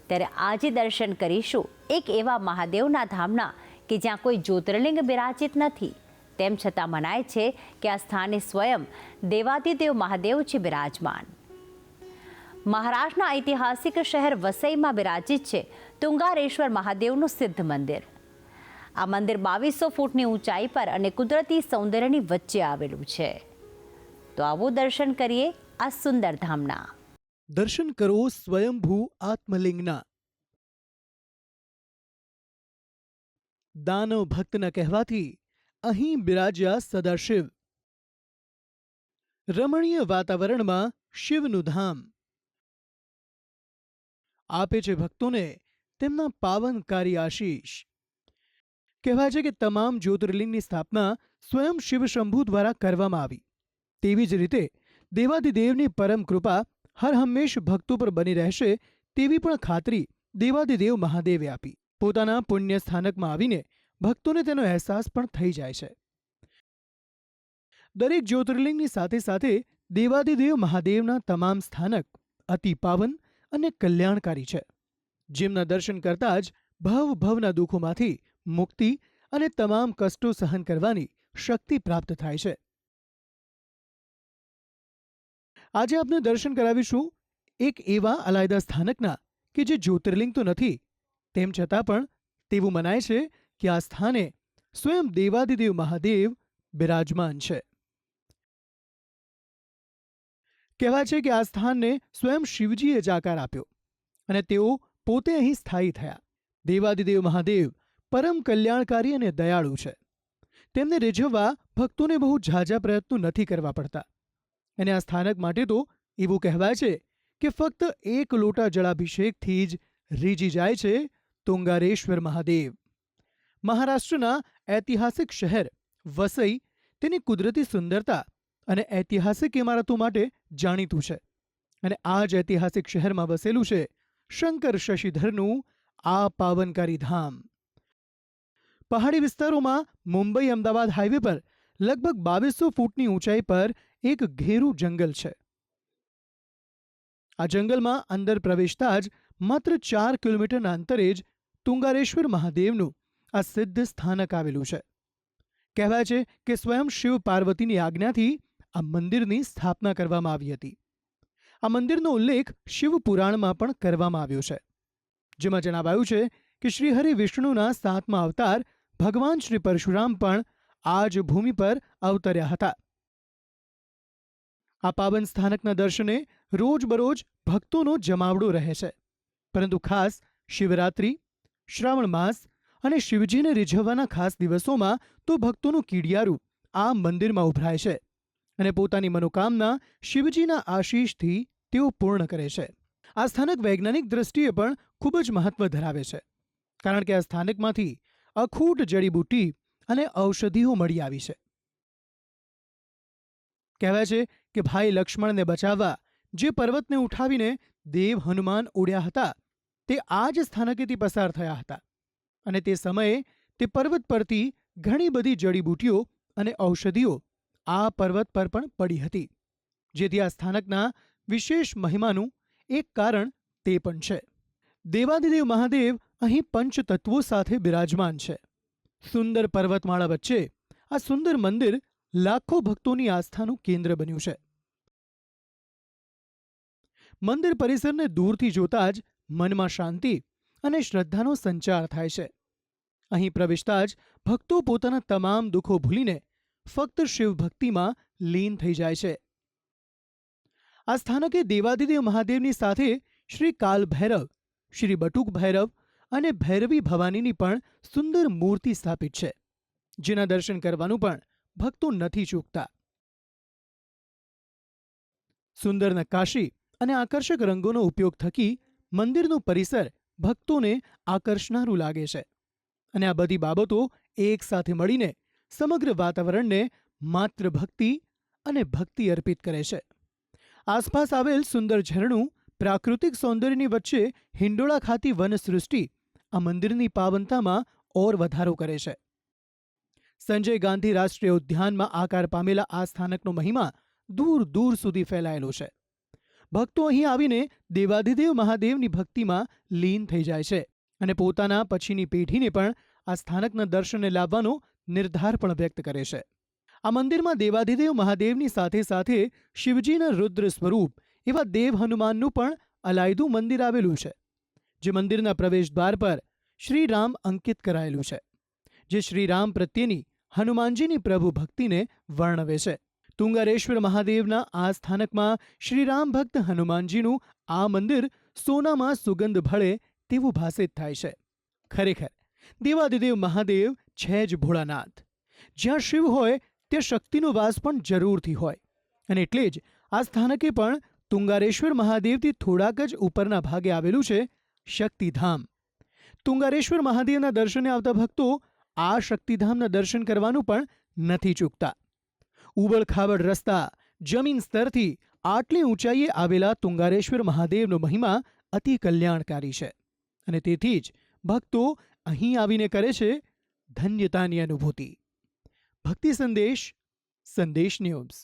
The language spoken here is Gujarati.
ત્યારે આજે દર્શન કરીશું એક એવા મહાદેવના ધામના કે જ્યાં કોઈ જ્યોતિર્લિંગ બિરાજિત નથી, તેમ છતાં મનાય છે કે આ સ્થાને સ્વયં દેવાધિદેવ મહાદેવ છે બિરાજમાન. મહારાષ્ટ્રના ઐતિહાસિક શહેર વસઈમાં બિરાજિત છે તુંગારેશ્વર મહાદેવનું સિદ્ધ મંદિર. આ મંદિર 2200 ફૂટની ઊંચાઈ પર અને કુદરતી સૌંદર્યની વચ્ચે આવેલું છે. તો આવો દર્શન કરીએ આ સુંદર ધામના. દર્શન કરો સ્વયંભૂ આત્મલિંગના. દાનવ ભક્તના કહેવાથી અહીં બિરાજ્યા સદાશિવ. રમણીય વાતાવરણમાં શિવનું ધામ આપે છે ભક્તોને તેમના પાવનકારી આશીષ. કહેવાય છે કે તમામ જ્યોતિર્લિંગની સ્થાપના સ્વયં શિવ શંભુ દ્વારા કરવામાં આવી. તેવી જ રીતે દેવાધિદેવની પરમ કૃપા હર હંમેશ ભક્તો પર બની રહેશે તેવી પણ ખાતરી દેવાધિદેવ મહાદેવે આપી. પોતાના પુણ્ય સ્થાનકમાં આવીને ભક્તોને તેનો અહેસાસ પણ થઈ જાય છે. દરેક જ્યોતિર્લિંગની સાથે સાથે દેવાધિદેવ મહાદેવના તમામ સ્થાનક અતિ પાવન અને કલ્યાણકારી છે, જેમના દર્શન કરતા જ ભવના દુઃખોમાંથી મુક્તિ અને તમામ કષ્ટો સહન કરવાની શક્તિ પ્રાપ્ત થાય છે. આજે આપણે દર્શન કરાવીશું એક એવા અલાયદા સ્થાનકના કે જે જ્યોતિર્લિંગ તો નથી, તેમ છતાં પણ તેવું મનાય છે કે આ સ્થાને સ્વયં દેવાધિદેવ મહાદેવ બિરાજમાન છે. કહેવાય છે કે આ સ્થાનને સ્વયં શિવજીએ જ આકાર આપ્યો અને તેઓ પોતે અહીં સ્થાયી થયા. દેવાધિદેવ મહાદેવ પરમ કલ્યાણકારી અને દયાળુ છે. તેમને રીઝવવા ભક્તોને બહુ ઝાઝા પ્રયત્નો નથી કરવા પડતા. અને આ સ્થાનક માટે તો એવું કહેવાય છે કે ફક્ત એક લોટા જળાભિષેકથી જ રીઝી જાય છે તુંગારેશ્વર મહાદેવ. મહારાષ્ટ્રના ઐતિહાસિક શહેર વસઈ તેની કુદરતી સુંદરતા અને ઐતિહાસિક ઇમારતો માટે જાણીતું છે. અને આ જ ઐતિહાસિક શહેરમાં વસેલું છે શંકર શશિધરનું આ પાવનકારી ધામ. પહાડી વિસ્તારોમાં મુંબઈ અમદાવાદ હાઈવે પર લગભગ 2200 ફૂટની ઊંચાઈ પર એક ઘેરું જંગલ છે. આ જંગલમાં અંદર પ્રવેશતા જ માત્ર 4 કિલોમીટરના અંતરે જ તુંગારેશ્વર મહાદેવનું આ સિદ્ધ સ્થાનક આવેલું છે. કહેવાય છે કે સ્વયં શિવ પાર્વતીની આજ્ઞાથી આ મંદિરની સ્થાપના કરવામાં આવી હતી. આ મંદિરનો ઉલ્લેખ શિવ પુરાણમાં પણ કરવામાં આવ્યો છે, જેમાં જણાવાયું છે કે શ્રીહરિ વિષ્ણુના 7મા અવતાર ભગવાન શ્રી પરશુરામ પણ આ જ ભૂમિ પર અવતર્યા હતા. આ પાવન સ્થાનકના દર્શને રોજબરોજ ભક્તોનો જમાવડો રહે છે, પરંતુ ખાસ શિવરાત્રિ, શ્રાવણ માસ અને શિવજીને રીઝવવાના ખાસ દિવસોમાં તો ભક્તોનું કીડિયારું આ મંદિરમાં ઉભરાય છે અને પોતાની મનોકામના શિવજીના આશીષથી તેઓ પૂર્ણ કરે છે. આ સ્થાનક વૈજ્ઞાનિક દ્રષ્ટિએ પણ ખૂબ જ મહત્વ ધરાવે છે, કારણ કે આ સ્થાનકમાંથી અખૂટ જડીબુટ્ટી અને ઔષધિઓ મળી આવી છે. કહેવાય છે કે ભાઈ લક્ષ્મણને બચાવવા જે પર્વતને ઉઠાવીને દેવ હનુમાન ઉડ્યા હતા, તે આ જ સ્થાનકેથી પસાર થયા હતા અને તે સમયે તે પર્વત પરથી ઘણી બધી જડીબુટ્ટીઓ અને ઔષધિઓ આ પર્વત પર પણ પડી હતી, જેથી આ સ્થાનકના વિશેષ મહિમાનું એક કારણ તે પણ છે. દેવાધિદેવ મહાદેવ અહીં પંચતત્વો સાથે બિરાજમાન છે. સુંદર પર્વતમાળા વચ્ચે આ સુંદર મંદિર લાખો ભક્તોની આસ્થાનું કેન્દ્ર બન્યું છે. મંદિર પરિસરને દૂરથી જોતા જ મનમાં શાંતિ અને શ્રદ્ધાનો સંચાર થાય છે. અહીં પ્રવેશતા જ ભક્તો પોતાના તમામ દુઃખો ભૂલીને ફક્ત શિવ ભક્તિમાં લીન થઈ જાય છે. આ સ્થાનકે દેવાધિદેવ મહાદેવની સાથે શ્રી કાલ ભૈરવ, શ્રી બટુક ભૈરવ અને ભૈરવી ભવાનીની પણ સુંદર મૂર્તિ સ્થાપિત છે, જેના દર્શન કરવાનું પણ ભક્તો નથી ચૂકતા. સુંદર નક્કાશી અને આકર્ષક રંગોનો ઉપયોગ થકી મંદિરનું પરિસર ભક્તોને આકર્ષનારું લાગે છે અને આ બધી બાબતો એક સાથે મળીને સમગ્ર વાતાવરણને માત્ર ભક્તિ અને ભક્તિ અર્પિત કરે છે. આસપાસ આવેલ સુંદર ઝરણું, પ્રાકૃતિક સૌંદર્યની વચ્ચે હિંડોળા ખાતી વનસૃષ્ટિ આ મંદિરની પાવનતામાં ઓર વધારો કરે છે. સંજય ગાંધી રાષ્ટ્રીય ઉદ્યાનમાં આકાર પામેલા આ સ્થાનકનો મહિમા દૂર દૂર સુધી ફેલાયેલો છે. ભક્તો અહીં આવીને દેવાધિદેવ મહાદેવની ભક્તિમાં લીન થઈ જાય છે અને પોતાના પછીની પેઢીને પણ આ સ્થાનકના દર્શને લાવવાનો નિર્ધાર પણ વ્યક્ત કરે છે. આ મંદિરમાં દેવાધિદેવ મહાદેવની સાથે સાથે શિવજીના રુદ્ર સ્વરૂપ એવા દેવ હનુમાનનું પણ અલાયદું મંદિર આવેલું છે, જે મંદિરના પ્રવેશદ્વાર પર શ્રીરામ અંકિત કરાયેલું છે, જે શ્રીરામ પ્રત્યેની હનુમાનજીની પ્રભુ ભક્તિને વર્ણવે છે. તુંગારેશ્વર મહાદેવના આ સ્થાનકમાં શ્રીરામ ભક્ત હનુમાનજીનું આ મંદિર સોનામાં સુગંધ ભળે તેવું ભાસિત થાય છે. ખરેખર દેવાધિદેવ મહાદેવ છે જ ભોળાનાથ. જ્યાં શિવ હોય ત્યાં શક્તિનો વાસ પણ જરૂરથી હોય, અને એટલે જ આ સ્થાનકે પણ તુંગારેશ્વર મહાદેવથી થોડાક જ ઉપરના ભાગે આવેલું છે શક્તિધામ. તુંગારેશ્વર મહાદેવના દર્શને આવતા ભક્તો આ શક્તિધામના દર્શન કરવાનું પણ નથી ચૂકતા. ઉબડખાબડ રસ્તા, જમીન સ્તરથી આટલી ઊંચાઈએ આવેલા તુંગારેશ્વર મહાદેવનો મહિમા અતિ કલ્યાણકારી છે, અને તેથી જ ભક્તો અહીં આવીને કરે છે ધન્યતાની અનુભૂતિ. ભક્તિ સંદેશ, સંદેશ ન્યૂઝ.